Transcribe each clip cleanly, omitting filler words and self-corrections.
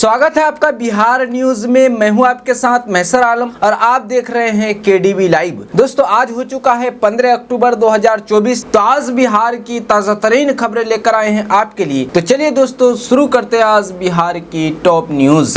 स्वागत है आपका बिहार न्यूज में। मैं हूं आपके साथ मैसर आलम और आप देख रहे हैं केडीवी लाइव। दोस्तों आज हो चुका है 15 अक्टूबर 2024। तो आज बिहार की ताजा तरीन खबरें लेकर आए हैं आपके लिए। तो चलिए दोस्तों शुरू करते हैं आज बिहार की टॉप न्यूज।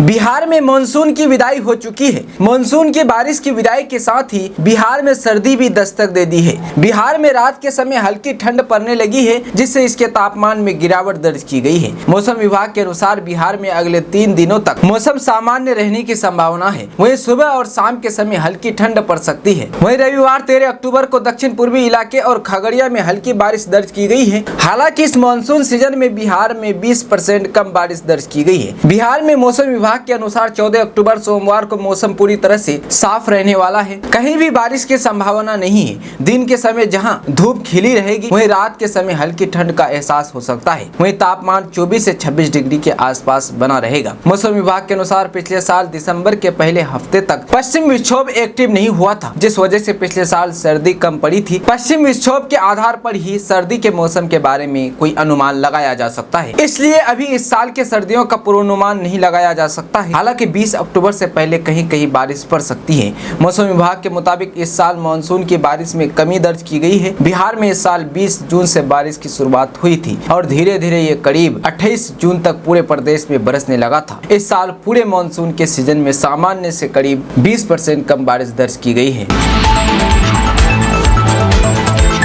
बिहार में मानसून की विदाई हो चुकी है। मानसून की बारिश की विदाई के साथ ही बिहार में सर्दी भी दस्तक दे दी है। बिहार में रात के समय हल्की ठंड पड़ने लगी है, जिससे इसके तापमान में गिरावट दर्ज की गई है। मौसम विभाग के अनुसार बिहार में अगले 3 दिनों तक मौसम सामान्य रहने की संभावना है। वहीं सुबह और शाम के समय हल्की ठंड पड़ सकती है। वहीं रविवार 13 अक्टूबर को दक्षिण पूर्वी इलाके और खगड़िया में हल्की बारिश दर्ज की गई है। हालांकि इस मानसून सीजन में बिहार में 20% कम बारिश दर्ज की गई है। बिहार में मौसम विभाग के अनुसार 14 अक्टूबर सोमवार को मौसम पूरी तरह से साफ रहने वाला है। कहीं भी बारिश की संभावना नहीं है। दिन के समय जहां धूप खिली रहेगी, वहीं रात के समय हल्की ठंड का एहसास हो सकता है। वहीं तापमान 24 से 26 डिग्री के आसपास बना रहेगा। मौसम विभाग के अनुसार पिछले साल दिसंबर के पहले हफ्ते तक पश्चिम विक्षोभ एक्टिव नहीं हुआ था, जिस वजह से पिछले साल सर्दी कम पड़ी थी। पश्चिम विक्षोभ के आधार पर ही सर्दी के मौसम के बारे में कोई अनुमान लगाया जा सकता है। इसलिए अभी इस साल के सर्दियों का पूर्वानुमान नहीं लगाया जा सकता है। हालांकि 20 अक्टूबर से पहले कहीं कहीं बारिश पड़ सकती है। मौसम विभाग के मुताबिक इस साल मानसून की बारिश में कमी दर्ज की गई है। बिहार में इस साल 20 जून से बारिश की शुरुआत हुई थी और धीरे धीरे ये करीब 28 जून तक पूरे प्रदेश में बरसने लगा था। इस साल पूरे मानसून के सीजन में सामान्य से करीब 20% कम बारिश दर्ज की गई है।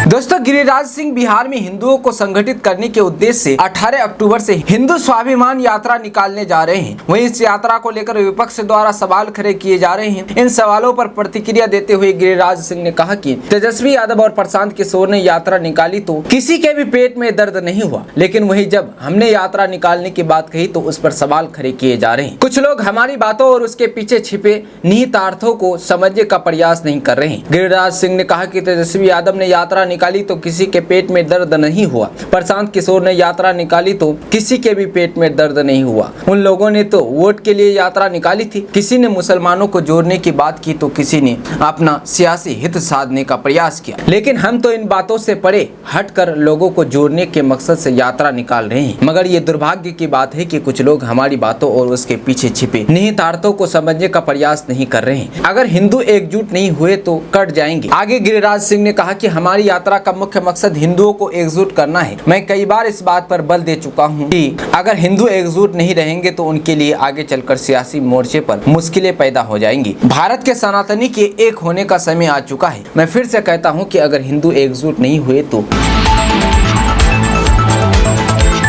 दोस्तों गिरिराज सिंह बिहार में हिंदुओं को संगठित करने के उद्देश्य से 18 अक्टूबर से हिंदू स्वाभिमान यात्रा निकालने जा रहे हैं। वहीं इस यात्रा को लेकर विपक्ष द्वारा सवाल खड़े किए जा रहे हैं। इन सवालों पर प्रतिक्रिया देते हुए गिरिराज सिंह ने कहा कि तेजस्वी यादव और प्रशांत किशोर ने यात्रा निकाली तो किसी के भी पेट में दर्द नहीं हुआ, लेकिन वहीं जब हमने यात्रा निकालने की बात कही तो उस पर सवाल खड़े किए जा रहे हैं। कुछ लोग हमारी बातों और उसके पीछे छिपे निहितार्थों को समझने का प्रयास नहीं कर रहे हैं। गिरिराज सिंह ने कहा कि तेजस्वी यादव ने यात्रा निकाली तो किसी के पेट में दर्द नहीं हुआ। प्रशांत किशोर ने यात्रा निकाली तो किसी के भी पेट में दर्द नहीं हुआ। उन लोगों ने तो वोट के लिए यात्रा निकाली थी। किसी ने मुसलमानों को जोड़ने की बात की तो किसी ने अपना सियासी हित साधने का प्रयास किया, लेकिन हम तो इन बातों से परे हटकर लोगों को जोड़ने के मकसद से यात्रा निकाल रहे हैं। मगर ये दुर्भाग्य की बात है कि कुछ लोग हमारी बातों और उसके पीछे छिपे निहितार्थों को समझने का प्रयास नहीं कर रहे हैं। अगर हिंदू एकजुट नहीं हुए तो कट जाएंगे। आगे गिरिराज सिंह ने कहा कि हमारी यात्रा का मुख्य मकसद हिंदुओं को एकजुट करना है। मैं कई बार इस बात पर बल दे चुका हूं कि अगर हिंदू एकजुट नहीं रहेंगे तो उनके लिए आगे चलकर सियासी मोर्चे पर मुश्किलें पैदा हो जाएंगी। भारत के सनातनी के एक होने का समय आ चुका है। मैं फिर से कहता हूं कि अगर हिंदू एकजुट नहीं हुए तो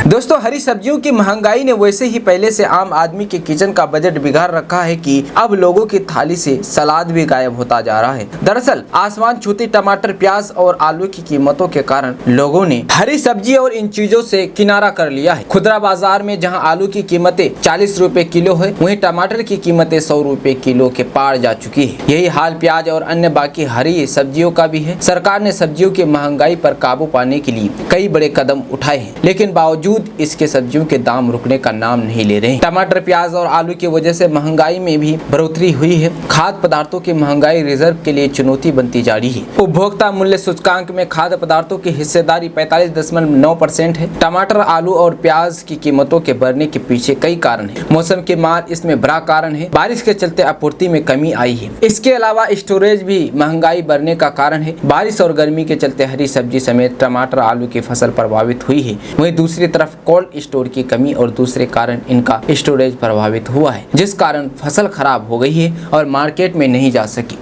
दोस्तों हरी सब्जियों की महंगाई ने वैसे ही पहले से आम आदमी के किचन का बजट बिगाड़ रखा है कि अब लोगों की थाली से सलाद भी गायब होता जा रहा है। दरअसल आसमान छूती टमाटर, प्याज और आलू की कीमतों के कारण लोगों ने हरी सब्जी और इन चीजों से किनारा कर लिया है। खुदरा बाजार में जहां आलू की कीमतें 40 रुपए किलो है, वहीं टमाटर की कीमतें 100 रुपए किलो के पार जा चुकी है। यही हाल प्याज और अन्य बाकी हरी सब्जियों का भी है। सरकार ने सब्जियों की महंगाई पर काबू पाने के लिए कई बड़े कदम उठाए हैं, लेकिन बावजूद इसके सब्जियों के दाम रुकने का नाम नहीं ले रहे हैं। टमाटर, प्याज और आलू की वजह से महंगाई में भी बढ़ोतरी हुई है। खाद्य पदार्थों की महंगाई रिजर्व के लिए चुनौती बनती जा रही है। उपभोक्ता मूल्य सूचकांक में खाद्य पदार्थों की हिस्सेदारी 45.9% है। टमाटर, आलू और प्याज की कीमतों के बढ़ने के पीछे कई कारण है। मौसम की मार इसमें बड़ा कारण है। बारिश के चलते आपूर्ति में कमी आई है। इसके अलावा स्टोरेज भी महंगाई बढ़ने का कारण है। बारिश और गर्मी के चलते हरी सब्जी समेत टमाटर, आलू की फसल प्रभावित हुई है। वहीं दूसरी तरफ कोल्ड स्टोर की कमी और दूसरे कारण इनका स्टोरेज प्रभावित हुआ है, जिस कारण फसल खराब हो गई है और मार्केट में नहीं जा सकी।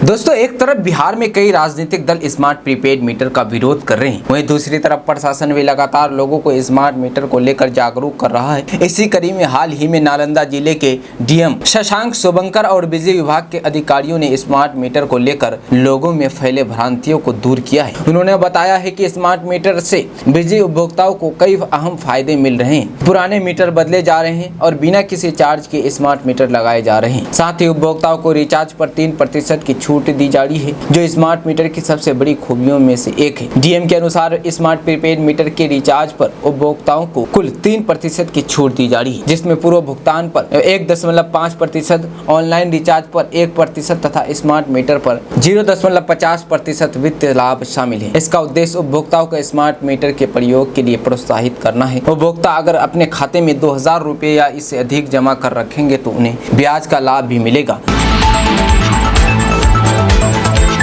दोस्तों एक तरफ बिहार में कई राजनीतिक दल स्मार्ट प्रीपेड मीटर का विरोध कर रहे हैं, वहीं दूसरी तरफ प्रशासन भी लगातार लोगों को स्मार्ट मीटर को लेकर जागरूक कर रहा है। इसी कड़ी में हाल ही में नालंदा जिले के डीएम शशांक शुभंकर और बिजली विभाग के अधिकारियों ने स्मार्ट मीटर को लेकर लोगों में फैले भ्रांतियों को दूर किया है। उन्होंने बताया है कि स्मार्ट मीटर से बिजली उपभोक्ताओं को कई अहम फायदे मिल रहे हैं। पुराने मीटर बदले जा रहे हैं और बिना किसी चार्ज के स्मार्ट मीटर लगाए जा रहे हैं। साथ ही उपभोक्ताओं को रिचार्ज पर 3% की छूट दी जा रही है, जो स्मार्ट मीटर की सबसे बड़ी खूबियों में से एक है। डीएम के अनुसार स्मार्ट प्रीपेड मीटर के रिचार्ज पर उपभोक्ताओं को कुल 3% की छूट दी जा रही है, जिसमें पूर्व भुगतान पर 1.5%, ऑनलाइन रिचार्ज पर 1% तथा स्मार्ट मीटर पर 0.50% वित्तीय लाभ शामिल है। इसका उद्देश्य उपभोक्ताओं को स्मार्ट मीटर के प्रयोग के लिए प्रोत्साहित करना है। उपभोक्ता अगर अपने खाते में 2000 रुपये या इससे अधिक जमा कर रखेंगे तो उन्हें ब्याज का लाभ भी मिलेगा।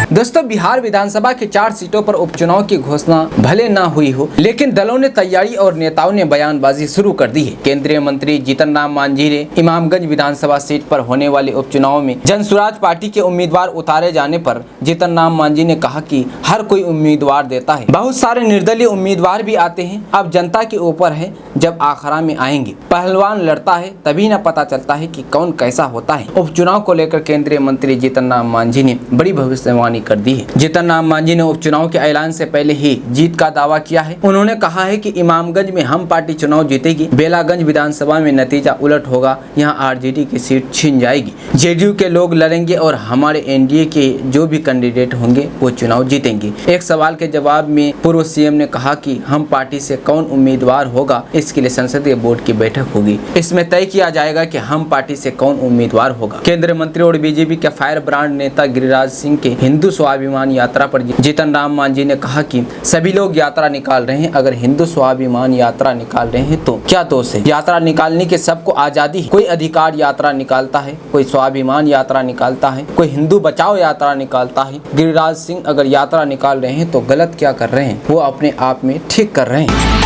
दोस्तों, बिहार विधानसभा की 4 सीटों पर उपचुनाव की घोषणा भले न हुई हो, लेकिन दलों ने तैयारी और नेताओं ने बयानबाजी शुरू कर दी है। केंद्रीय मंत्री जीतन राम मांझी ने इमामगंज विधानसभा सीट पर होने वाले उपचुनाव में जनसुराज पार्टी के उम्मीदवार उतारे जाने पर जीतन राम मांझी ने कहा कि हर कोई उम्मीदवार देता है, बहुत सारे निर्दलीय उम्मीदवार भी आते हैं, अब जनता के ऊपर है, जब आखिरा में आएंगे पहलवान लड़ता है तभी न पता चलता है कि कौन कैसा होता है। उपचुनाव को लेकर केंद्रीय मंत्री जीतन राम मांझी ने बड़ी भविष्यवाणी कर दी है। जीतन राम मांझी ने उपचुनाव के ऐलान से पहले ही जीत का दावा किया है। उन्होंने कहा है कि इमामगंज में हम पार्टी चुनाव जीतेगी, बेलागंज विधानसभा में नतीजा उलट होगा, यहां आरजेडी की सीट छीन जाएगी, जेडीयू के लोग लड़ेंगे और हमारे एनडीए के जो भी कैंडिडेट होंगे वो चुनाव जीतेंगे। एक सवाल के जवाब में पूर्व सीएम ने कहा कि हम पार्टी से कौन उम्मीदवार होगा इसके लिए संसदीय बोर्ड की बैठक होगी, इसमें तय किया जाएगा कि हम पार्टी से कौन उम्मीदवार होगा। केंद्रीय मंत्री और बीजेपी के फायर ब्रांड नेता गिरिराज सिंह के हिंदू स्वाभिमान यात्रा पर जीतन राम मांझी ने कहा कि सभी लोग यात्रा निकाल रहे हैं, अगर हिंदू स्वाभिमान यात्रा निकाल रहे हैं तो क्या दोष है? यात्रा निकालने की सबको आजादी है, कोई अधिकार यात्रा निकालता है, कोई स्वाभिमान यात्रा निकालता है, कोई हिंदू बचाओ यात्रा निकालता है। गिरिराज सिंह अगर यात्रा निकाल रहे हैं तो गलत क्या कर रहे हैं? वो अपने आप में ठीक कर रहे हैं।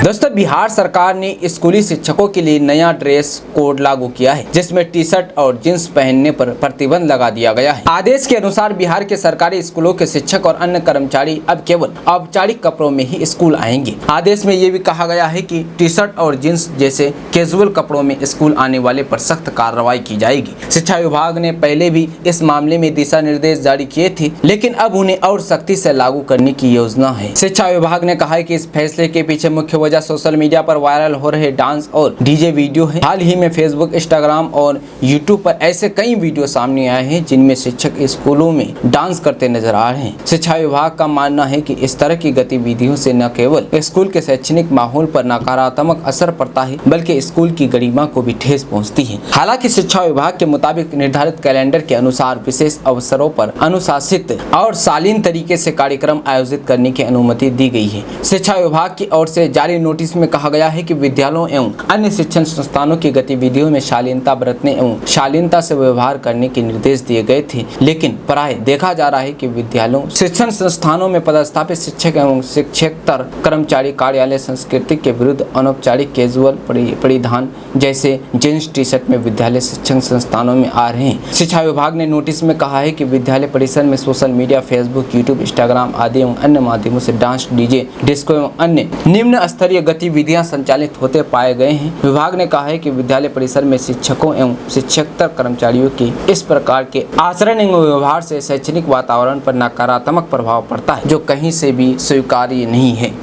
दोस्तों, बिहार सरकार ने स्कूली शिक्षकों के लिए नया ड्रेस कोड लागू किया है, जिसमें टी शर्ट और जींस पहनने पर प्रतिबंध लगा दिया गया है। आदेश के अनुसार बिहार के सरकारी स्कूलों के शिक्षक और अन्य कर्मचारी अब केवल औपचारिक कपड़ों में ही स्कूल आएंगे। आदेश में ये भी कहा गया है कि टी शर्ट और जींस जैसे कैजुअल कपड़ों में स्कूल आने वाले पर सख्त कार्रवाई की जाएगी। शिक्षा विभाग ने पहले भी इस मामले में दिशा निर्देश जारी किए थे, लेकिन अब उन्हें और सख्ती से लागू करने की योजना है। शिक्षा विभाग ने कहा है कि इस फैसले के पीछे मुख्य सोशल मीडिया पर वायरल हो रहे डांस और डीजे वीडियो है। हाल ही में फेसबुक, इंस्टाग्राम और यूट्यूब पर ऐसे कई वीडियो सामने आए हैं जिनमें शिक्षक स्कूलों में डांस करते नजर आ रहे हैं। शिक्षा विभाग का मानना है कि इस तरह की गतिविधियों से न केवल स्कूल के शैक्षणिक माहौल पर नकारात्मक असर पड़ता है, बल्कि स्कूल की गरिमा को भी ठेस पहुंचती है। हालांकि शिक्षा विभाग के मुताबिक निर्धारित कैलेंडर के अनुसार विशेष अवसरों पर अनुशासित और शालीन तरीके से कार्यक्रम आयोजित करने की अनुमति दी गई है। शिक्षा विभाग की ओर से जारी नोटिस में कहा गया है कि विद्यालयों एवं अन्य शिक्षण संस्थानों की गतिविधियों में शालीनता बरतने एवं शालीनता से व्यवहार करने के निर्देश दिए गए थे, लेकिन प्राय देखा जा रहा है कि विद्यालयों, शिक्षण संस्थानों में पदस्थापित शिक्षक एवं शिक्षकेतर कर्मचारी कार्यालय संस्कृति के विरुद्ध अनौपचारिक कैजुअल परिधान जैसे जींस टी शर्ट में विद्यालय शिक्षण संस्थानों में आ रहे हैं। शिक्षा विभाग ने नोटिस में कहा है कि विद्यालय परिसर में social media, Facebook, YouTube, Instagram आदि एवं अन्य माध्यमों से डांस, डीजे, डिस्को एवं अन्य निम्न स्तरीय गतिविधियां संचालित होते पाए गए हैं। विभाग ने कहा है कि विद्यालय परिसर में शिक्षकों एवं शिक्षकेतर कर्मचारियों के इस प्रकार के आचरण एवं व्यवहार से शैक्षणिक वातावरण पर नकारात्मक प्रभाव पड़ता है, जो कहीं से भी स्वीकार्य नहीं है।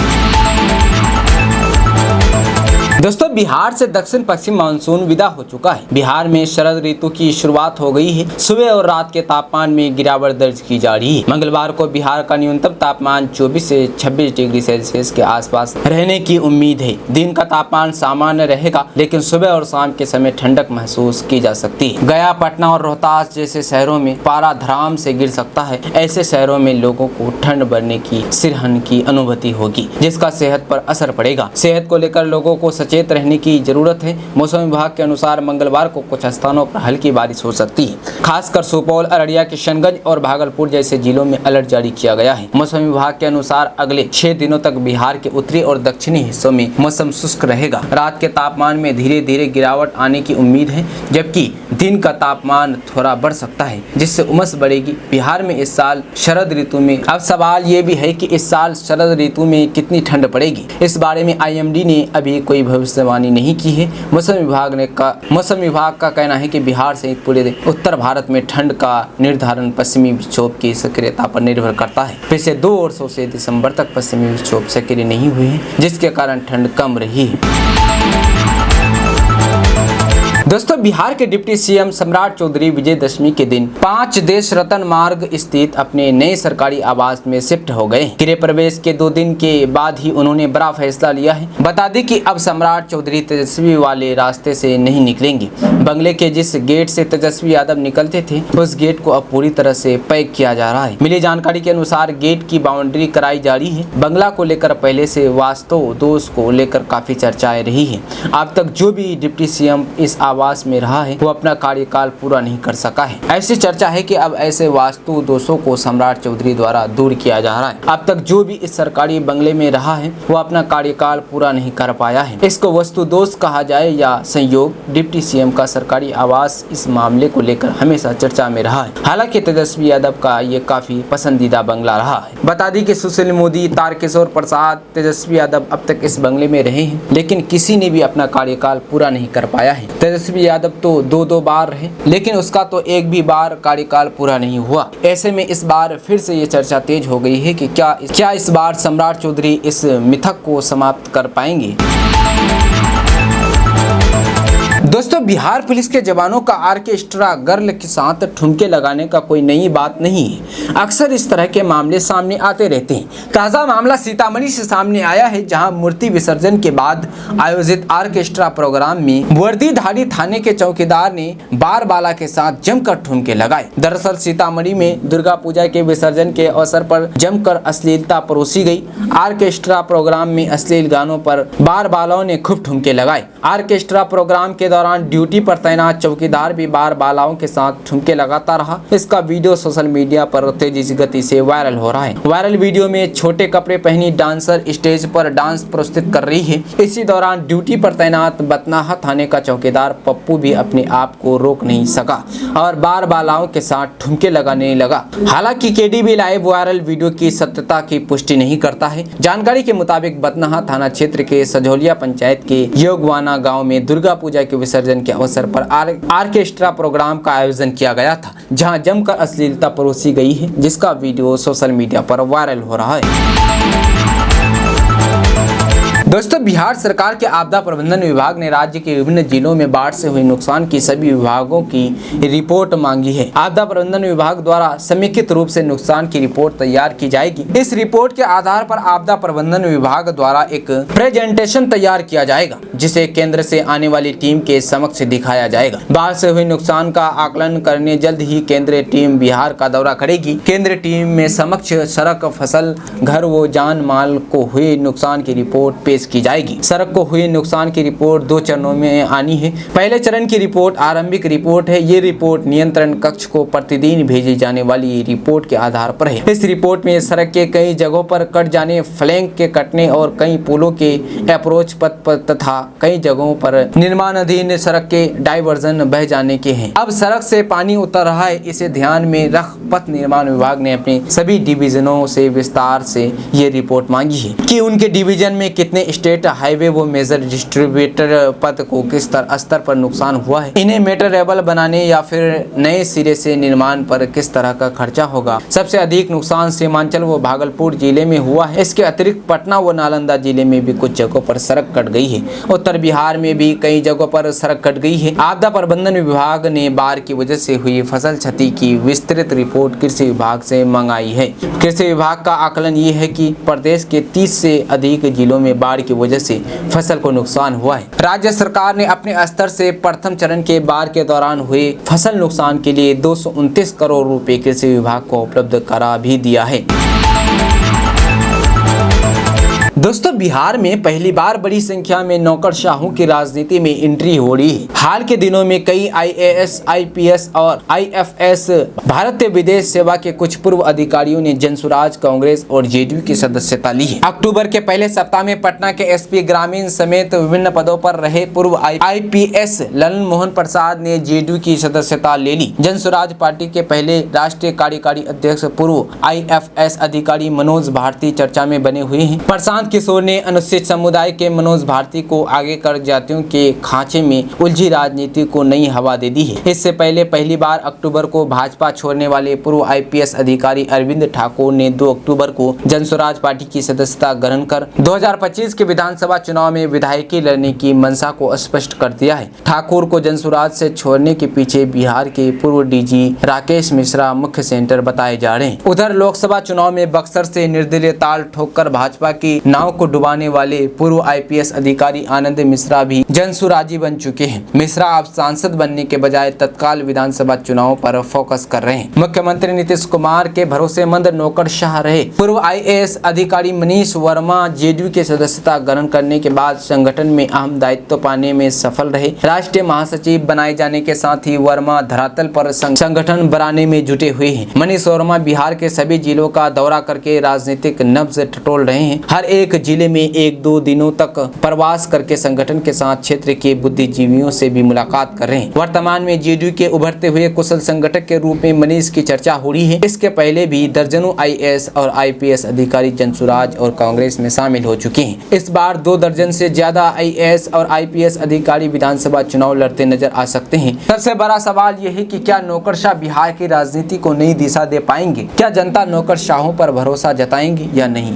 दोस्तों, बिहार से दक्षिण पश्चिम मानसून विदा हो चुका है। बिहार में शरद ऋतु की शुरुआत हो गई है। सुबह और रात के तापमान में गिरावट दर्ज की जा रही है। मंगलवार को बिहार का न्यूनतम तापमान 24 से 26 डिग्री सेल्सियस के आसपास रहने की उम्मीद है। दिन का तापमान सामान्य रहेगा, लेकिन सुबह और शाम के समय ठंडक महसूस की जा सकती है। गया, पटना और रोहतास जैसे शहरों में पारा धड़ाम से गिर सकता है। ऐसे शहरों में लोगों को ठंड बढ़ने की, सिरहन की अनुभूति होगी, जिसका सेहत पर असर पड़ेगा। सेहत को लेकर लोगों को सचेत रहने की जरूरत है। मौसम विभाग के अनुसार मंगलवार को कुछ स्थानों पर हल्की बारिश हो सकती है। खासकर सुपौल, अररिया, किशनगंज और भागलपुर जैसे जिलों में अलर्ट जारी किया गया है। मौसम विभाग के अनुसार अगले 6 दिनों तक बिहार के उत्तरी और दक्षिणी हिस्सों में मौसम शुष्क रहेगा। रात के तापमान में धीरे धीरे गिरावट आने की उम्मीद है, जबकि दिन का तापमान थोड़ा बढ़ सकता है, जिससे उमस बढ़ेगी। बिहार में इस साल शरद ऋतु में अब सवाल ये भी है कि इस साल शरद ऋतु में कितनी ठंड पड़ेगी। इस बारे में IMD ने अभी कोई भविष्यवाणी नहीं की है। मौसम विभाग का कहना है कि बिहार सहित पूरे उत्तर भारत में ठंड का निर्धारण पश्चिमी विक्षोभ की सक्रियता पर निर्भर करता है। पिछले 2 वर्षों से दिसंबर तक पश्चिमी विक्षोभ सक्रिय नहीं हुए हैं, जिसके कारण ठंड कम रही है। दोस्तों, बिहार के डिप्टी सीएम सम्राट चौधरी विजयदशमी के दिन 5 देश रतन मार्ग स्थित अपने नए सरकारी आवास में शिफ्ट हो गए। गृह प्रवेश के 2 दिन के बाद ही उन्होंने बड़ा फैसला लिया है। बता दें कि अब सम्राट चौधरी तेजस्वी वाले रास्ते से नहीं निकलेंगे। बंगले के जिस गेट से तेजस्वी यादव निकलते थे उस गेट को अब पूरी तरह से पैक किया जा रहा है। मिली जानकारी के अनुसार गेट की बाउंड्री कराई जा रही है। बंगला को लेकर पहले से वास्तु दोष को लेकर काफी चर्चाएं रही है। अब तक जो भी डिप्टी सीएम इस आवास में रहा है वो अपना कार्यकाल पूरा नहीं कर सका है। ऐसी चर्चा है कि अब ऐसे वास्तु दोषों को सम्राट चौधरी द्वारा दूर किया जा रहा है। अब तक जो भी इस सरकारी बंगले में रहा है वो अपना कार्यकाल पूरा नहीं कर पाया है। इसको वास्तु दोष कहा जाए या संयोग, डिप्टी सीएम का सरकारी आवास इस मामले को लेकर हमेशा चर्चा में रहा है। हालांकि तेजस्वी यादव का ये काफी पसंदीदा बंगला रहा है। बता दी कि सुशील मोदी, तारकिशोर प्रसाद, तेजस्वी यादव अब तक इस बंगले में रहे हैं, लेकिन किसी ने भी अपना कार्यकाल पूरा नहीं कर पाया है। तेजस्वी यादव तो 2 बार रहे, लेकिन उसका तो एक भी बार कार्यकाल पूरा नहीं हुआ। ऐसे में इस बार फिर से ये चर्चा तेज हो गई है कि क्या इस बार सम्राट चौधरी इस मिथक को समाप्त कर पाएंगे। दोस्तों, बिहार पुलिस के जवानों का ऑर्केस्ट्रा गर्ल के साथ ठुमके लगाने का कोई नई बात नहीं है। अक्सर इस तरह के मामले सामने आते रहते हैं। ताज़ा मामला सीतामढ़ी से सामने आया है, जहां मूर्ति विसर्जन के बाद आयोजित ऑर्केस्ट्रा प्रोग्राम में वर्दीधारी थाने के चौकीदार ने बार बाला के साथ जमकर ठुमके लगाए। दरअसल सीतामढ़ी में दुर्गा पूजा के विसर्जन के अवसर पर जमकर अश्लीलता परोसी गई। ऑर्केस्ट्रा प्रोग्राम में अश्लील गानों पर बार बालाओं ने खूब ठुमके लगाए। ऑर्केस्ट्रा प्रोग्राम के दौरान ड्यूटी पर तैनात चौकीदार भी बार बालाओं के साथ ठुमके लगाता रहा। इसका वीडियो सोशल मीडिया पर तेजी गति से वायरल हो रहा है। वायरल वीडियो में छोटे कपड़े पहनी डांसर स्टेज पर डांस प्रस्तुत कर रही है। इसी दौरान ड्यूटी पर तैनात बतनाहा थाने का चौकीदार पप्पू भी अपने आप को रोक नहीं सका और बार बालाओं के साथ ठुमके लगाने लगा। हालांकि केडीबी लाइव वायरल वीडियो की सत्यता की पुष्टि नहीं करता है। जानकारी के मुताबिक बतनाहा थाना क्षेत्र के सझौलिया पंचायत के योगवाना गाँव में दुर्गा पूजा के विसर्जन के अवसर पर ऑर्केस्ट्रा प्रोग्राम का आयोजन किया गया था, जहां जमकर अश्लीलता परोसी गई है, जिसका वीडियो सोशल मीडिया पर वायरल हो रहा है। दोस्तों, बिहार सरकार के आपदा प्रबंधन विभाग ने राज्य के विभिन्न जिलों में बाढ़ से हुए नुकसान की सभी विभागों की रिपोर्ट मांगी है। आपदा प्रबंधन विभाग द्वारा समेकित रूप से नुकसान की रिपोर्ट तैयार की जाएगी। इस रिपोर्ट के आधार पर आपदा प्रबंधन विभाग द्वारा एक प्रेजेंटेशन तैयार किया जाएगा, जिसे केंद्र से आने वाली टीम के समक्ष दिखाया जाएगा। बाढ़ से हुए नुकसान का आकलन करने जल्द ही केंद्रीय टीम बिहार का दौरा करेगी। केंद्रीय टीम में समक्ष सड़क, फसल, घर व जान माल को हुए नुकसान की रिपोर्ट की जाएगी। सड़क को हुए नुकसान की रिपोर्ट 2 चरणों में आनी है। पहले चरण की रिपोर्ट आरंभिक रिपोर्ट है। ये रिपोर्ट नियंत्रण कक्ष को प्रतिदिन भेजी जाने वाली रिपोर्ट के आधार पर है। इस रिपोर्ट में सड़क के कई जगहों पर कट जाने, फ्लैंक के कटने और कई पुलों के अप्रोच पथ पर तथा कई जगहों पर निर्माणाधीन सड़क के डाइवर्जन बह जाने के हैं। अब सड़क से पानी उतर रहा है, इसे ध्यान में रख पथ निर्माण विभाग ने अपने सभी डिवीजनों से विस्तार से ये रिपोर्ट मांगी है कि उनके डिवीजन में कितने स्टेट हाईवे व मेजर डिस्ट्रीब्यूटर पथ को किस स्तर पर नुकसान हुआ है, इन्हें मेटरेबल बनाने या फिर नए सिरे से निर्माण पर किस तरह का खर्चा होगा। सबसे अधिक नुकसान सीमांचल व भागलपुर जिले में हुआ है। इसके अतिरिक्त पटना व नालंदा जिले में भी कुछ जगहों पर सड़क कट गई है। उत्तर बिहार में भी कई जगहों पर सड़क कट गई है। आपदा प्रबंधन विभाग ने बाढ़ की वजह से हुई फसल क्षति की विस्तृत रिपोर्ट कृषि विभाग से मंगाई है। कृषि विभाग का आकलन ये है कि प्रदेश के 30 से अधिक जिलों में बाढ़ की वजह से फसल को नुकसान हुआ है। राज्य सरकार ने अपने स्तर से प्रथम चरण के बाढ़ के दौरान हुए फसल नुकसान के लिए 229 करोड़ रुपए कृषि विभाग को उपलब्ध करा भी दिया है। दोस्तों, बिहार में पहली बार बड़ी संख्या में नौकरशाहों की राजनीति में एंट्री हो रही है। हाल के दिनों में कई IAS, IPS और IFS भारतीय विदेश सेवा के कुछ पूर्व अधिकारियों ने जनसुराज, कांग्रेस और JDU की सदस्यता ली है। अक्टूबर के पहले सप्ताह में पटना के SP ग्रामीण समेत विभिन्न पदों पर रहे पूर्व IPS ललन मोहन प्रसाद ने JDU की सदस्यता ले ली। जनसुराज पार्टी के पहले राष्ट्रीय कार्यकारी अध्यक्ष पूर्व IFS अधिकारी मनोज भारती चर्चा में बने हुए हैं। प्रशांत किशोर ने अनुसूचित समुदाय के मनोज भारती को आगे कर जातियों के खांचे में उलझी राजनीति को नई हवा दे दी है। इससे पहले पहली बार अक्टूबर को भाजपा छोड़ने वाले पूर्व IPS अधिकारी अरविंद ठाकुर ने 2 अक्टूबर को जनस्वराज पार्टी की सदस्यता ग्रहण कर 2025 के विधानसभा चुनाव में विधायकी लड़ने की मंशा को स्पष्ट कर दिया है। ठाकुर को जनस्वराज से छोड़ने के पीछे बिहार के पूर्व DG राकेश मिश्रा मुख्य सेंटर बताए जा रहे हैं। उधर लोकसभा चुनाव में बक्सर से निर्दलीय ताल ठोककर भाजपा की नाव को डुबाने वाले पूर्व IPS अधिकारी आनंद मिश्रा भी जनसुराजी बन चुके हैं। मिश्रा अब सांसद बनने के बजाय तत्काल विधानसभा चुनाव पर फोकस कर रहे हैं। मुख्यमंत्री नीतीश कुमार के भरोसेमंद नौकरशाह रहे पूर्व IAS अधिकारी मनीष वर्मा JDU के सदस्यता ग्रहण करने के बाद संगठन में अहम दायित्व पाने में सफल रहे। राष्ट्रीय महासचिव बनाए जाने के साथ ही वर्मा धरातल पर संगठन बनाने में जुटे हुए हैं। मनीष वर्मा बिहार के सभी जिलों का दौरा करके राजनीतिक नब्ज टटोल रहे हैं। हर एक जिले में 1-2 दिनों तक प्रवास करके संगठन के साथ क्षेत्र के बुद्धिजीवियों से भी मुलाकात कर रहे हैं। वर्तमान में JDU के उभरते हुए कुशल संगठक के रूप में मनीष की चर्चा हो रही है। इसके पहले भी दर्जनों IAS और IPS अधिकारी जनसुराज और कांग्रेस में शामिल हो चुके हैं। इस बार 2 दर्जन से ज्यादा IAS और IPS अधिकारी विधानसभा चुनाव लड़ते नजर आ सकते हैं। सबसे बड़ा सवाल यह है कि क्या नौकरशाह बिहार की राजनीति को नई दिशा दे पाएंगे? क्या जनता नौकरशाहों पर भरोसा जताएंगी या नहीं?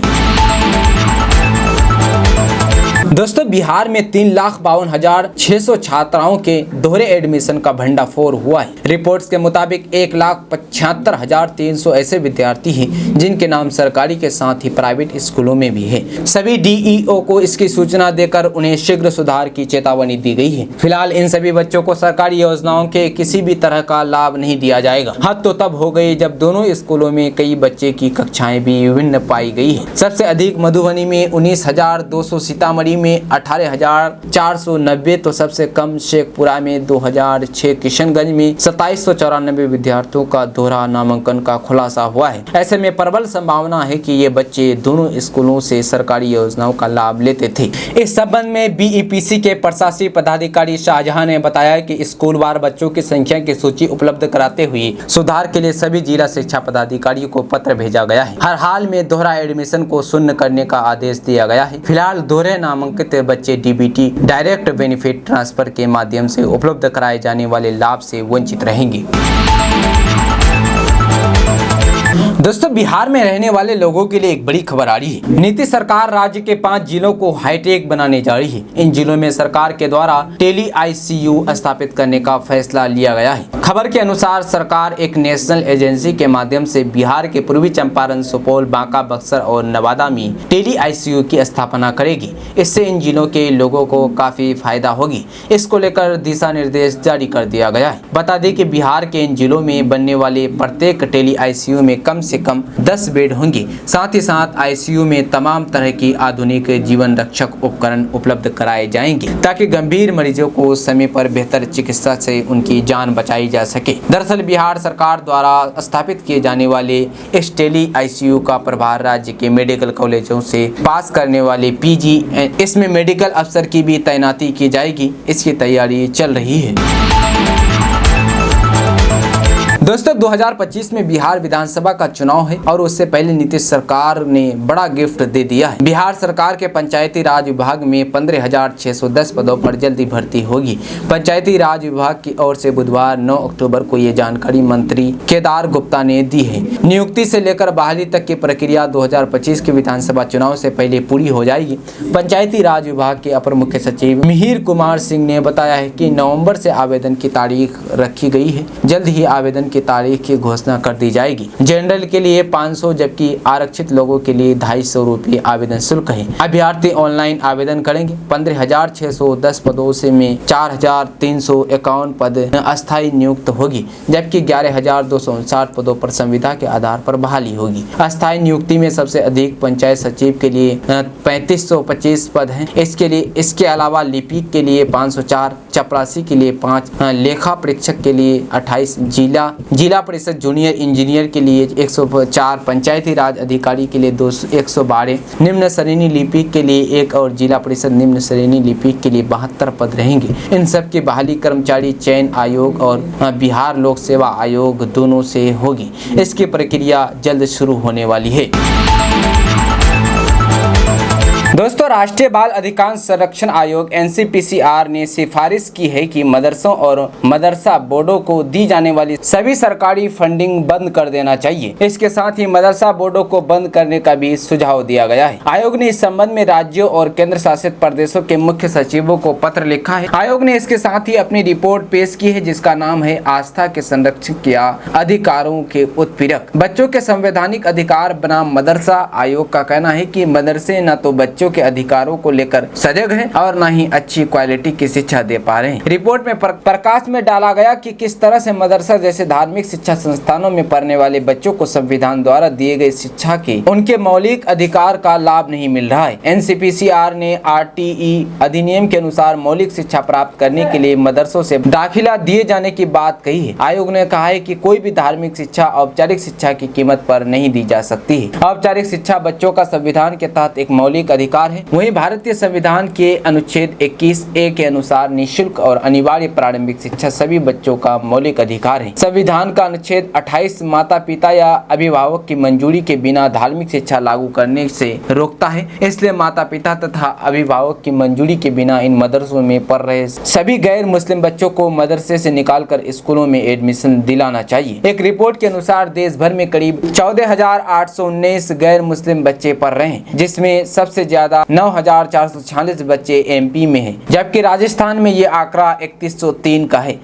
दोस्तों, बिहार में 3,52,600 छात्राओं के दोहरे एडमिशन का भंडाफोड़ हुआ है। रिपोर्ट्स के मुताबिक 1,75,300 ऐसे विद्यार्थी हैं जिनके नाम सरकारी के साथ ही प्राइवेट स्कूलों में भी है। सभी DEO को इसकी सूचना देकर उन्हें शीघ्र सुधार की चेतावनी दी गई है। फिलहाल इन सभी बच्चों को सरकारी योजनाओं के किसी भी तरह का लाभ नहीं दिया जाएगा। हद तो तब हो गई जब दोनों स्कूलों में कई बच्चे की कक्षाएं भी विभिन्न पाई गई है। सबसे अधिक मधुबनी में 19,200, सीतामढ़ी में 18,490 तो सबसे कम शेखपुरा में 2,006, किशनगंज में 2,794 विद्यार्थियों का दोहरा नामांकन का खुलासा हुआ है। ऐसे में प्रबल संभावना है कि ये बच्चे दोनों स्कूलों से सरकारी योजनाओं का लाभ लेते थे। इस संबंध में BEPC के प्रशासकीय पदाधिकारी शाहजहां ने बताया कि स्कूलवार बच्चों की संख्या की सूची उपलब्ध कराते हुए सुधार के लिए सभी जिला शिक्षा पदाधिकारियों को पत्र भेजा गया है। हर हाल में दोहरा एडमिशन को शून्य करने का आदेश दिया गया है। फिलहाल दोहरे नामांकित बच्चे DBT डायरेक्ट बेनिफिट ट्रांसफर के माध्यम से उपलब्ध कराए जाने वाले लाभ से वंचित रहेंगे। दोस्तों, बिहार में रहने वाले लोगों के लिए एक बड़ी खबर आ रही है। नीतीश सरकार राज्य के 5 जिलों को हाईटेक बनाने जा रही है। इन जिलों में सरकार के द्वारा टेली ICU स्थापित करने का फैसला लिया गया है। खबर के अनुसार सरकार एक नेशनल एजेंसी के माध्यम से बिहार के पूर्वी चंपारण, सुपौल, बांका, बक्सर और नवादा में टेली ICU की स्थापना करेगी। इससे इन जिलों के लोगों को काफी फायदा होगी। इसको लेकर दिशा निर्देश जारी कर दिया गया है। बता दें कि बिहार के इन जिलों में बनने वाले प्रत्येक टेली ICU में कम से कम 10 बेड होंगे। साथ ही साथ ICU में तमाम तरह की आधुनिक जीवन रक्षक उपकरण उपलब्ध कराए जाएंगे ताकि गंभीर मरीजों को समय पर बेहतर चिकित्सा से उनकी जान बचाई जा सके। दरअसल बिहार सरकार द्वारा स्थापित किए जाने वाले इस टेली ICU का प्रभार राज्य के मेडिकल कॉलेजों से पास करने वाले PG, इसमें मेडिकल अफसर की भी तैनाती की जाएगी। इसकी तैयारी चल रही है। दोस्तों, 2025 में बिहार विधानसभा का चुनाव है और उससे पहले नीतीश सरकार ने बड़ा गिफ्ट दे दिया है। बिहार सरकार के पंचायती राज विभाग में 15,610 पदों पर जल्दी भर्ती होगी। पंचायती राज विभाग की ओर से बुधवार 9 अक्टूबर को ये जानकारी मंत्री केदार गुप्ता ने दी है। नियुक्ति से लेकर बहाली तक की प्रक्रिया 2025 के विधानसभा चुनाव से पहले पूरी हो जाएगी। पंचायती राज विभाग के अपर मुख्य सचिव मिहिर कुमार सिंह ने बताया है कि नवम्बर से आवेदन की तारीख रखी गई है। जल्द ही आवेदन की तारीख की घोषणा कर दी जाएगी। जनरल के लिए 500 जबकि आरक्षित लोगों के लिए 250 रुपये आवेदन शुल्क है। अभ्यर्थी ऑनलाइन आवेदन करेंगे। 15,610 पदों से में 4,351 पद अस्थायी नियुक्त होगी, जबकि 11,259 पदों पर संविदा के आधार पर बहाली होगी। अस्थायी नियुक्ति में सबसे अधिक पंचायत सचिव के लिए 3,525 पद हैं। इसके अलावा लिपिक के लिए 504, चपरासी के लिए 5, लेखा परीक्षक के लिए 28, जिला परिषद जूनियर इंजीनियर के लिए 104, पंचायती राज अधिकारी के लिए 112, निम्न श्रेणी लिपिक के लिए 1 और जिला परिषद निम्न श्रेणी लिपिक के लिए 72 पद रहेंगे। इन सब की बहाली कर्मचारी चयन आयोग और बिहार लोक सेवा आयोग दोनों से होगी। इसकी प्रक्रिया जल्द शुरू होने वाली है। दोस्तों, राष्ट्रीय बाल अधिकार संरक्षण आयोग NCPCR ने सिफारिश की है कि मदरसों और मदरसा बोर्डों को दी जाने वाली सभी सरकारी फंडिंग बंद कर देना चाहिए। इसके साथ ही मदरसा बोर्डों को बंद करने का भी सुझाव दिया गया है। आयोग ने इस संबंध में राज्यों और केंद्र शासित प्रदेशों के मुख्य सचिवों को पत्र लिखा है। आयोग ने इसके साथ ही अपनी रिपोर्ट पेश की है, जिसका नाम है आस्था के संरक्षक या अधिकारों के उत्पीड़क, बच्चों के संवैधानिक अधिकार बनाम मदरसा। आयोग का कहना है कि मदरसे न तो बच्चों के अधिकारों को लेकर सजग हैं और न ही अच्छी क्वालिटी की शिक्षा दे पा रहे हैं। रिपोर्ट में प्रकाश में डाला गया कि किस तरह से मदरसा जैसे धार्मिक शिक्षा संस्थानों में पढ़ने वाले बच्चों को संविधान द्वारा दिए गए शिक्षा के उनके मौलिक अधिकार का लाभ नहीं मिल रहा है। NCPCR ने RTE अधिनियम के अनुसार मौलिक शिक्षा प्राप्त करने के लिए मदरसों से दाखिला दिए जाने की बात कही है। आयोग ने कहा है कि कोई भी धार्मिक शिक्षा औपचारिक शिक्षा की कीमत पर नहीं दी जा सकती है। औपचारिक शिक्षा बच्चों का संविधान के तहत एक मौलिक अधिकार है। वहीं भारतीय संविधान के अनुच्छेद 21A के अनुसार निःशुल्क और अनिवार्य प्रारंभिक शिक्षा सभी बच्चों का मौलिक अधिकार है। संविधान का अनुच्छेद 28 माता पिता या अभिभावक की मंजूरी के बिना धार्मिक शिक्षा लागू करने से रोकता है। इसलिए माता पिता तथा अभिभावक की मंजूरी के बिना इन मदरसों में पढ़ रहे सभी गैर मुस्लिम बच्चों को मदरसे से निकालकर स्कूलों में एडमिशन दिलाना चाहिए। एक रिपोर्ट के अनुसार देश भर में करीब 14,819 गैर मुस्लिम बच्चे पढ़ रहे हैं, जिसमें सबसे ज्यादा 9,446 बच्चे MP में हैं, जबकि राजस्थान में ये आंकड़ा 3103 का है।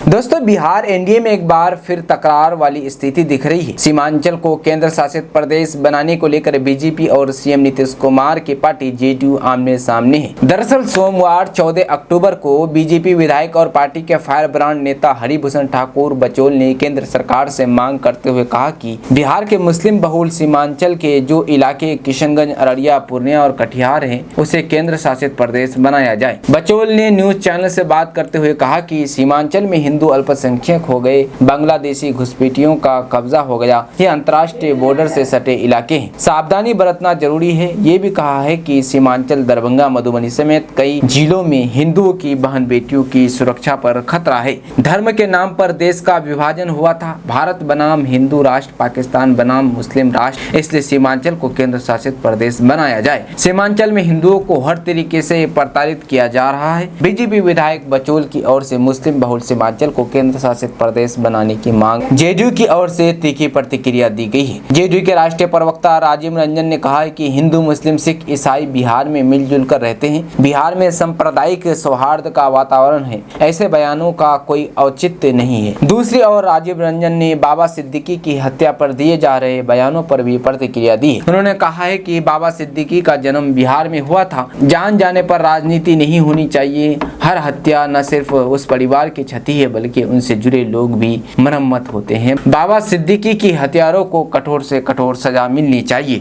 दोस्तों, बिहार NDA में एक बार फिर तकरार वाली स्थिति दिख रही है। सीमांचल को केंद्र शासित प्रदेश बनाने को लेकर BJP और CM नीतीश कुमार की पार्टी JDU आमने सामने है। दरअसल सोमवार 14 अक्टूबर को BJP विधायक और पार्टी के फायर ब्रांड नेता हरिभूषण ठाकुर बचौल ने केंद्र सरकार से मांग करते हुए कहा कि बिहार के मुस्लिम बहुल सीमांचल के जो इलाके किशनगंज, अररिया, पूर्णिया और कटिहार है, उसे केंद्र शासित प्रदेश बनाया जाए। बचौल ने न्यूज चैनल से बात करते हुए कहा कि सीमांचल में हिंदू अल्पसंख्यक हो गए, बांग्लादेशी घुसपैठियों का कब्जा हो गया, ये अंतर्राष्ट्रीय बॉर्डर से सटे इलाके हैं, सावधानी बरतना जरूरी है। ये भी कहा है कि सीमांचल, दरभंगा, मधुबनी समेत कई जिलों में हिंदुओं की बहन बेटियों की सुरक्षा पर खतरा है। धर्म के नाम पर देश का विभाजन हुआ था। भारत बनाम हिंदू राष्ट्र, पाकिस्तान बनाम मुस्लिम राष्ट्र, इसलिए सीमांचल को केंद्र शासित प्रदेश बनाया जाए। सीमांचल में हिंदुओं को हर तरीके से प्रताड़ित किया जा रहा है। BJP विधायक बचौल की ओर से मुस्लिम बहुल सीमांचल को केंद्र शासित प्रदेश बनाने की मांग JDU की ओर से तीखी प्रतिक्रिया दी गई है। JDU के राष्ट्रीय प्रवक्ता राजीव रंजन ने कहा है कि हिंदू, मुस्लिम, सिख, ईसाई बिहार में मिलजुल कर रहते हैं। बिहार में सांप्रदायिक सौहार्द का वातावरण है। ऐसे बयानों का कोई औचित्य नहीं है। दूसरी ओर राजीव रंजन ने बाबा सिद्दीकी की हत्या पर दिए जा रहे बयानों पर भी प्रतिक्रिया दी। उन्होंने कहा है कि बाबा सिद्दीकी का जन्म बिहार में हुआ था। जान जाने पर राजनीति नहीं होनी चाहिए। हर हत्या न सिर्फ उस परिवार की क्षति है, बल्कि उनसे जुड़े लोग भी मरम्मत होते हैं। बाबा सिद्दीकी की हत्यारों को कठोर से कठोर सजा मिलनी चाहिए।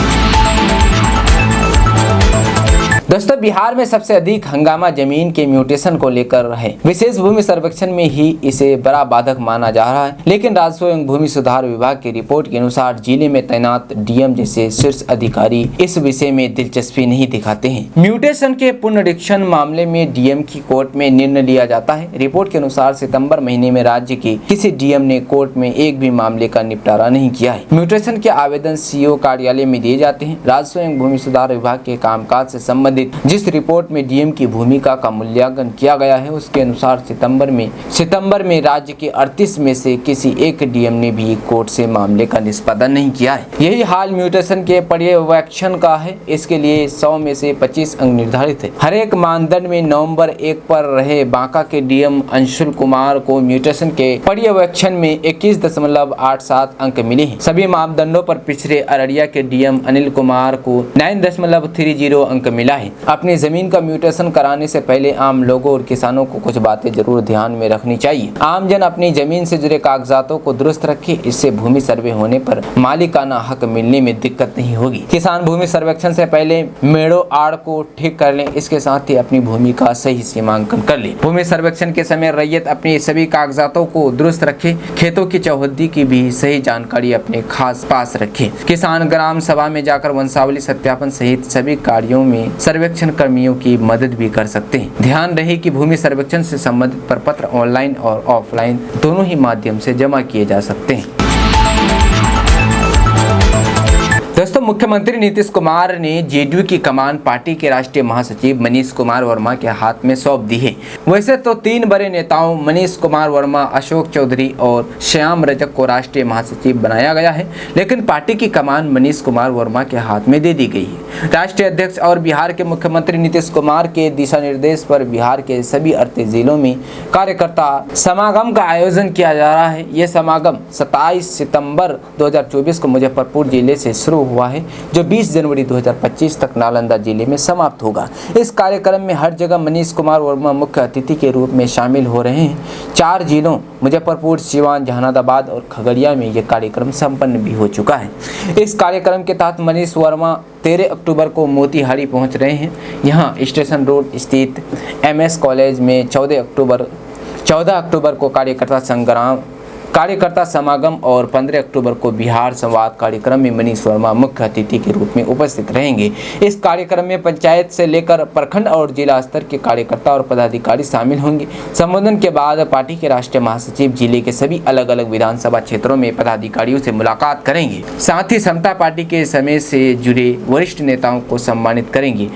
दोस्तों, बिहार में सबसे अधिक हंगामा जमीन के म्यूटेशन को लेकर है। विशेष भूमि सर्वेक्षण में ही इसे बड़ा बाधक माना जा रहा है, लेकिन राजस्व एवं भूमि सुधार विभाग की रिपोर्ट के अनुसार जिले में तैनात DM जैसे शीर्ष अधिकारी इस विषय में दिलचस्पी नहीं दिखाते हैं। म्यूटेशन के पुनरीक्षण मामले में DM की कोर्ट में निर्णय लिया जाता है। रिपोर्ट के अनुसार सितंबर महीने में राज्य के किसी DM ने कोर्ट में एक भी मामले का निपटारा नहीं किया है। म्यूटेशन के आवेदन CO कार्यालय में दिए जाते हैं। राजस्व एवं भूमि सुधार विभाग के कामकाज से संबंधित जिस रिपोर्ट में DM की भूमिका का मूल्यांकन किया गया है, उसके अनुसार सितंबर में राज्य के 38 में से किसी एक DM ने भी कोर्ट से मामले का निष्पादन नहीं किया है। यही हाल म्यूटेशन के पर्यवेक्षण का है। इसके लिए 100 में से 25 अंक निर्धारित है। हर एक मानदंड में नवंबर 1 पर रहे बांका के DM अंशुल कुमार को म्यूटेशन के पर्यवेक्षण में 21.87 अंक मिले हैं। सभी मापदंडों पर पिछड़े अररिया के DM अनिल कुमार को 9.30 अंक मिला है। अपनी जमीन का म्यूटेशन कराने से पहले आम लोगों और किसानों को कुछ बातें जरूर ध्यान में रखनी चाहिए। आमजन अपनी जमीन से जुड़े कागजातों को दुरुस्त रखे। इससे भूमि सर्वे होने पर मालिकाना हक मिलने में दिक्कत नहीं होगी। किसान भूमि सर्वेक्षण से पहले मेड़ो आड़ को ठीक कर लें। इसके साथ ही अपनी भूमि का सही सीमांकन कर ले। भूमि सर्वेक्षण के समय रैयत अपने सभी कागजातों को दुरुस्त रखे। खेतों की चौहद्दी की भी सही जानकारी अपने खास पास रखे। किसान ग्राम सभा में जाकर वंशावली सत्यापन सहित सभी कार्यों में सर्वेक्षण कर्मियों की मदद भी कर सकते हैं। ध्यान रहे कि भूमि सर्वेक्षण से संबंधित प्रपत्र ऑनलाइन और ऑफलाइन दोनों ही माध्यम से जमा किए जा सकते हैं। दोस्तों, मुख्यमंत्री नीतीश कुमार ने जेडीयू की कमान पार्टी के राष्ट्रीय महासचिव मनीष कुमार वर्मा के हाथ में सौंप दी है। वैसे तो 3 बड़े नेताओं मनीष कुमार वर्मा, अशोक चौधरी और श्याम रजक को राष्ट्रीय महासचिव बनाया गया है, लेकिन पार्टी की कमान मनीष कुमार वर्मा के हाथ में दे दी गई है। राष्ट्रीय अध्यक्ष और बिहार के मुख्यमंत्री नीतीश कुमार के दिशा निर्देश पर बिहार के सभी 38 जिलों में कार्यकर्ता समागम का आयोजन किया जा रहा है। यह समागम 27 सितंबर 2024 को मुजफ्फरपुर जिले से शुरू हुआ है, जो 20 जनवरी 2025 तक नालंदा जिले में समाप्त होगा। इस कार्यक्रम में हर जगह मनीष कुमार वर्मा मुख्य अतिथि के रूप में शामिल हो रहे हैं। 4 जिलों मुजफ्फरपुर, सीवान, जहानाबाद और खगड़िया में यह कार्यक्रम संपन्न भी हो चुका है। इस कार्यक्रम के तहत मनीष वर्मा 13 अक्टूबर को मोतिहारी पहुंच रहे हैं। यहां स्टेशन रोड स्थित MS कॉलेज में 14 अक्टूबर को कार्यकर्ता समागम और 15 अक्टूबर को बिहार संवाद कार्यक्रम में मनीष वर्मा मुख्य अतिथि के रूप में उपस्थित रहेंगे। इस कार्यक्रम में पंचायत से लेकर प्रखंड और जिला स्तर के कार्यकर्ता और पदाधिकारी शामिल होंगे। संबोधन के बाद पार्टी के राष्ट्रीय महासचिव जिले के सभी अलग अलग विधानसभा क्षेत्रों में पदाधिकारियों से मुलाकात करेंगे। साथ ही समता पार्टी के समय से जुड़े वरिष्ठ नेताओं को सम्मानित करेंगे।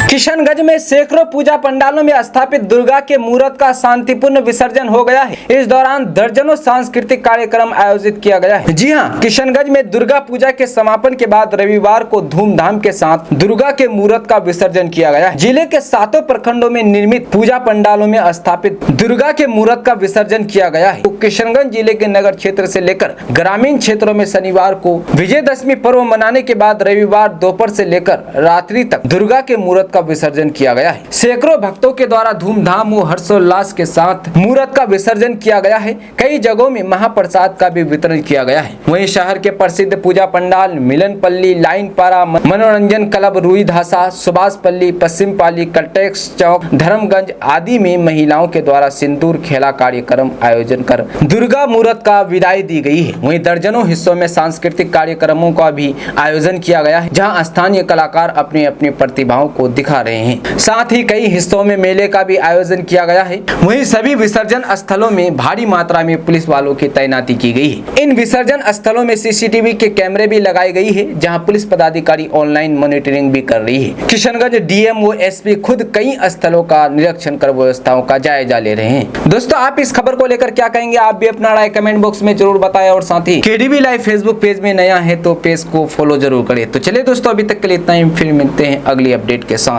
किशनगंज में सैकड़ों पूजा पंडालों में स्थापित दुर्गा के मूर्त का शांतिपूर्ण विसर्जन हो गया है। इस दौरान दर्जनों सांस्कृतिक कार्यक्रम आयोजित किया गया है। जी हां, किशनगंज में दुर्गा पूजा के समापन के बाद रविवार को धूमधाम के साथ दुर्गा के मूर्त का विसर्जन किया गया है। जिले के 7 प्रखंडों में निर्मित पूजा पंडालों में स्थापित दुर्गा के मूर्त का विसर्जन किया गया है। तो किशनगंज जिले के नगर क्षेत्र से लेकर ग्रामीण क्षेत्रों में शनिवार को विजयदशमी पर्व मनाने के बाद रविवार दोपहर से लेकर रात्रि तक दुर्गा के मूर्त विसर्जन किया गया है। सैकड़ों भक्तों के द्वारा धूमधाम व हर्षोल्लास के साथ मूर्त का विसर्जन किया गया है। कई जगहों में महाप्रसाद का भी वितरण किया गया है। वहीं शहर के प्रसिद्ध पूजा पंडाल मिलनपल्ली, लाइनपारा, मनोरंजन क्लब, रुईधासा, सुभाषपल्ली, पश्चिम पाली, कलटेक्स चौक, धर्मगंज आदि में महिलाओं के द्वारा सिंदूर खेला कार्यक्रम आयोजन कर दुर्गा मूर्त का विदाई दी गई है। वहीं दर्जनों हिस्सों में सांस्कृतिक कार्यक्रमों का भी आयोजन किया गया है, जहाँ स्थानीय कलाकार अपनी अपनी प्रतिभाओं को दिखा रहे हैं। साथ ही कई हिस्सों में मेले का भी आयोजन किया गया है। वहीं सभी विसर्जन स्थलों में भारी मात्रा में पुलिस वालों की तैनाती की गई है। इन विसर्जन स्थलों में CCTV के कैमरे भी लगाई गई है, जहां पुलिस पदाधिकारी ऑनलाइन मॉनिटरिंग भी कर रही है। किशनगंज DM व SP खुद कई स्थलों का निरीक्षण कर व्यवस्थाओं का जायजा ले रहे हैं। दोस्तों, आप इस खबर को लेकर क्या कहेंगे? आप भी अपना राय कमेंट बॉक्स में जरूर बताएं और साथ ही KDB लाइव फेसबुक पेज में नया है तो पेज को फॉलो जरूर करें। तो चलिए दोस्तों, अभी तक के लिए इतना ही, फिर मिलते हैं अगली अपडेट के साथ।